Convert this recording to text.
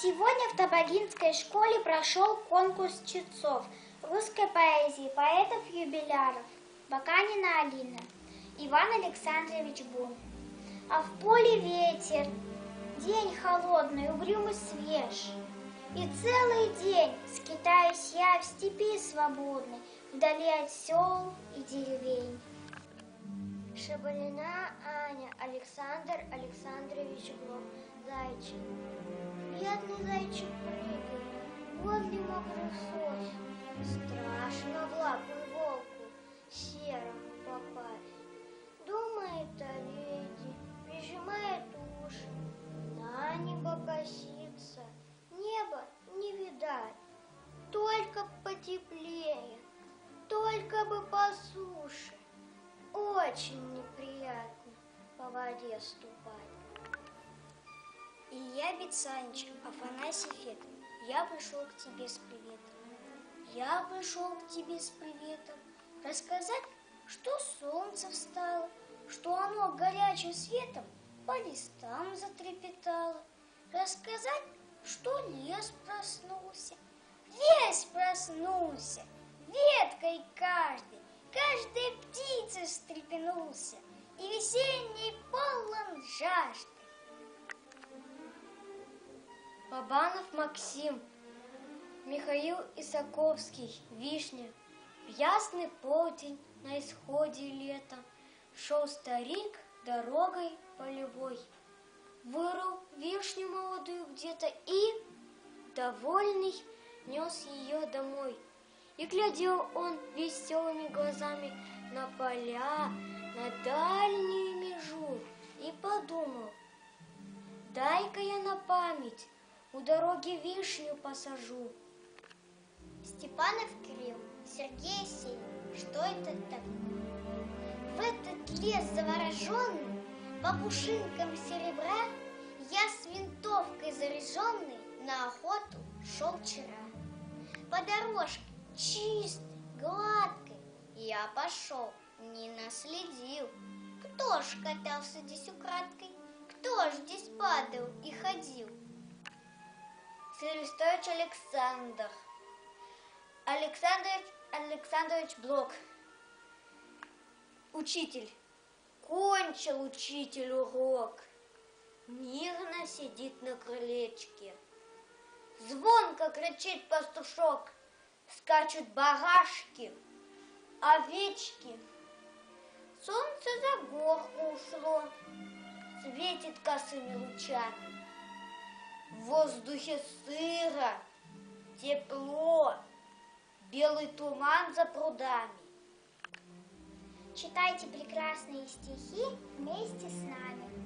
Сегодня в Тобогинской школе прошел конкурс чтецов русской поэзии, поэтов-юбиляров Баканина Алина, Иван Александрович Бунин. А в поле ветер, день холодный, угрюмый свеж, и целый день скитаюсь я в степи свободной, вдали от сел и деревень. Шабалина Аня, Александр Александрович Блок, зайчик. Бедный зайчик прыгает, подле мокрых сосен. Страшно в лапу волку серому попасть. Думает о леди, прижимает уши, на небо косится, небо не видать. Только потеплее, только бы по суше. Очень неприятно по воде ступать. Илья Бицанич, Афанасий Фетов, я пришел к тебе с приветом. Я пришел к тебе с приветом рассказать, что солнце встало, что оно горячим светом по листам затрепетало. Рассказать, что лес проснулся, весь проснулся, веткой каждой птицей встрепенулся, и весенний полон жажды. Бабанов Максим, Михаил Исаковский, Вишня. В ясный полдень на исходе лета шел старик дорогой полевой. Вырыл вишню молодую где-то и, довольный, нес ее домой. И глядел он веселыми глазами на поля, на дальнюю межу, и подумал: дай-ка я на память у дороги вишню посажу. Степанов Кирилл, Сергей Есенин, что это такое? В этот лес завороженный, по пушинкам серебра, я с винтовкой заряженной на охоту шел вчера. По дорожке чистой, гладкой я пошел, не наследил. Кто ж катался здесь украдкой? Кто ж здесь падал и ходил? Селестович Александр, Александрович Блок. Учитель. Кончил учитель урок. Мирно сидит на крылечке. Звонко кричит пастушок. Скачут барашки, овечки. Солнце за горку ушло, светит косыми лучами. В воздухе сыро, тепло, белый туман за прудами. Читайте прекрасные стихи вместе с нами.